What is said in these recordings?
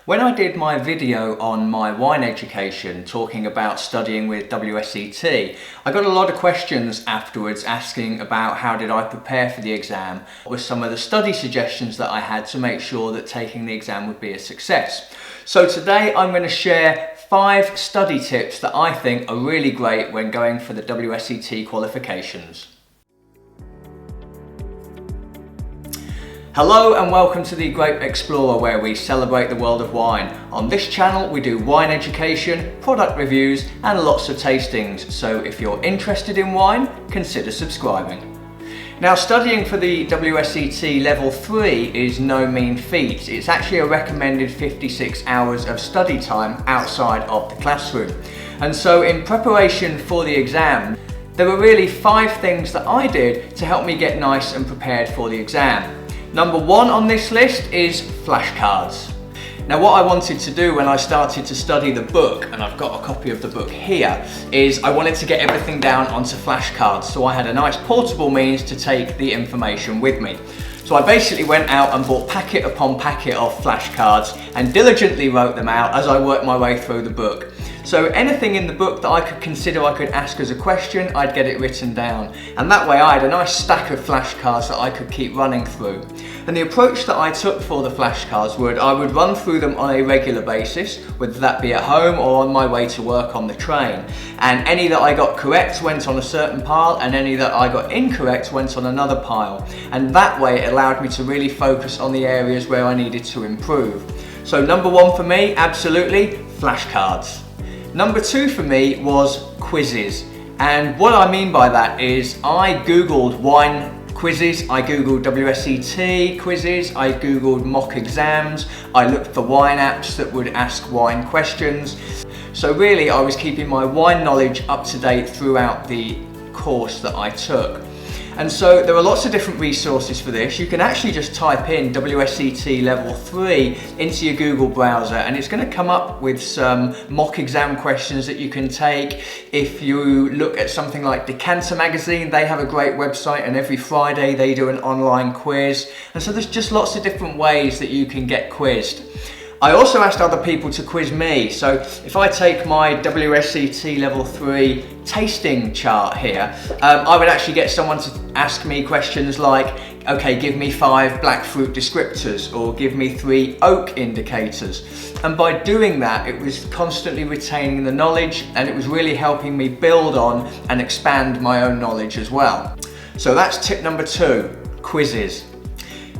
When I did my video on my wine education, talking about studying with WSET, I got a lot of questions afterwards asking about how did I prepare for the exam, what were some of the study suggestions that I had to make sure that taking the exam would be a success. So today I'm going to share 5 study tips that I think are really great when going for the WSET qualifications. Hello and welcome to the Grape Explorer, where we celebrate the world of wine. On this channel we do wine education, product reviews and lots of tastings, so if you're interested in wine, consider subscribing. Now, studying for the WSET Level 3 is no mean feat. It's actually a recommended 56 hours of study time outside of the classroom. And so in preparation for the exam, there were really 5 things that I did to help me get nice and prepared for the exam. Number 1 on this list is flashcards. Now, what I wanted to do when I started to study the book, and I've got a copy of the book here, is I wanted to get everything down onto flashcards, so I had a nice portable means to take the information with me. So I basically went out and bought packet upon packet of flashcards and diligently wrote them out as I worked my way through the book. So anything in the book that I could consider I could ask as a question, I'd get it written down. And that way I had a nice stack of flashcards that I could keep running through. And the approach that I took for the flashcards I would run through them on a regular basis, whether that be at home or on my way to work on the train. And any that I got correct went on a certain pile, and any that I got incorrect went on another pile. And that way it allowed me to really focus on the areas where I needed to improve. So number 1 for me, absolutely, flashcards. Number 2 for me was quizzes. And what I mean by that is I googled wine quizzes, I googled WSET quizzes, I googled mock exams, I looked for wine apps that would ask wine questions. So really I was keeping my wine knowledge up to date throughout the course that I took. And so there are lots of different resources for this. You can actually just type in WSET Level 3 into your Google browser and it's going to come up with some mock exam questions that you can take. If you look at something like Decanter magazine, they have a great website and every Friday they do an online quiz. And so there's just lots of different ways that you can get quizzed. I also asked other people to quiz me. So if I take my WSET Level 3 tasting chart here, I would actually get someone to ask me questions like, okay, give me 5 black fruit descriptors, or give me 3 oak indicators. And by doing that, it was constantly retaining the knowledge, and it was really helping me build on and expand my own knowledge as well. So that's tip number 2, quizzes.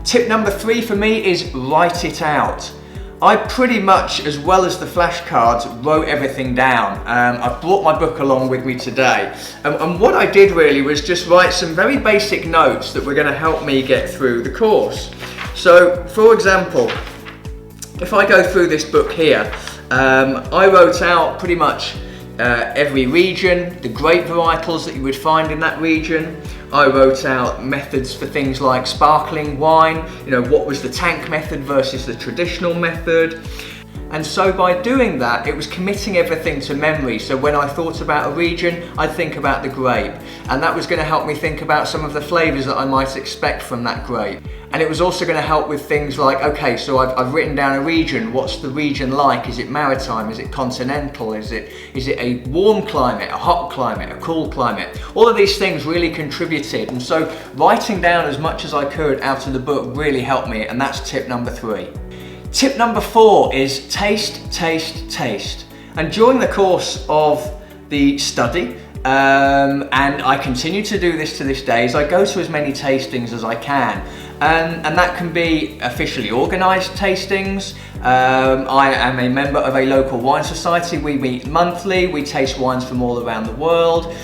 Tip number 3 for me is write it out. I pretty much, as well as the flashcards, wrote everything down. I brought my book along with me today. And what I did really was just write some very basic notes that were going to help me get through the course. So, for example, if I go through this book here, I wrote out pretty much every region, the grape varietals that you would find in that region. I wrote out methods for things like sparkling wine, what was the tank method versus the traditional method. And so by doing that, it was committing everything to memory. So when I thought about a region, I'd think about the grape. And that was going to help me think about some of the flavours that I might expect from that grape. And it was also going to help with things like, okay, so I've written down a region. What's the region like? Is it maritime? Is it continental? Is it a warm climate, a hot climate, a cool climate? All of these things really contributed. And so writing down as much as I could out of the book really helped me. And that's tip number 3. Tip number 4 is taste, taste, taste. And during the course of the study, and I continue to do this to this day, is I go to as many tastings as I can. And that can be officially organised tastings. I am a member of a local wine society. We meet monthly, we taste wines from all around the world.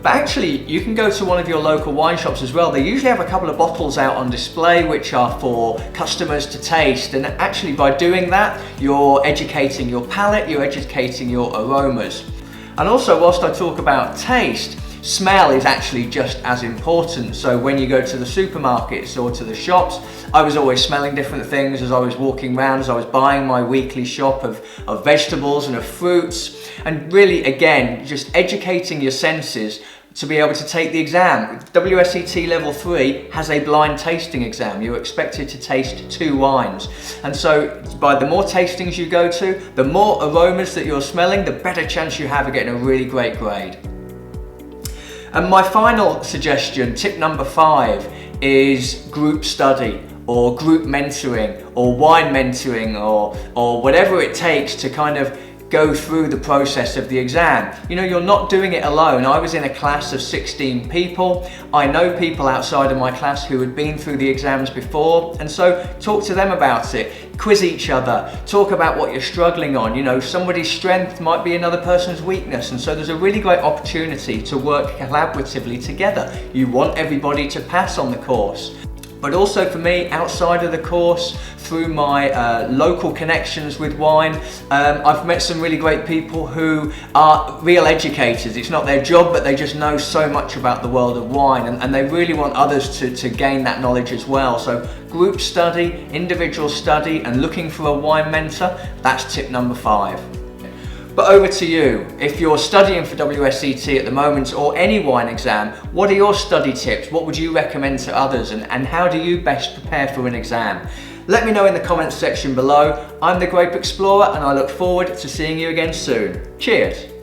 But actually, you can go to one of your local wine shops as well. They usually have a couple of bottles out on display which are for customers to taste. And actually by doing that, you're educating your palate, you're educating your aromas. And also, whilst I talk about taste, smell is actually just as important. So when you go to the supermarkets or to the shops, I was always smelling different things as I was walking around, as I was buying my weekly shop of vegetables and of fruits. And really, again, just educating your senses to be able to take the exam. WSET Level 3 has a blind tasting exam. You're expected to taste 2 wines. And so by the more tastings you go to, the more aromas that you're smelling, the better chance you have of getting a really great grade. And my final suggestion, tip number 5, is group study or group mentoring or wine mentoring or whatever it takes to kind of go through the process of the exam. You know, you're not doing it alone. I was in a class of 16 people. I know people outside of my class who had been through the exams before, and so talk to them about it. Quiz each other, talk about what you're struggling on. You know, somebody's strength might be another person's weakness, and so there's a really great opportunity to work collaboratively together. You want everybody to pass on the course. But also for me, outside of the course, through my local connections with wine, I've met some really great people who are real educators. It's not their job, but they just know so much about the world of wine, and they really want others to gain that knowledge as well. So group study, individual study, and looking for a wine mentor, that's tip number 5. But over to you. If you're studying for WSET at the moment or any wine exam, what are your study tips? What would you recommend to others, and how do you best prepare for an exam? Let me know in the comments section below. I'm the Grape Explorer, and I look forward to seeing you again soon. Cheers!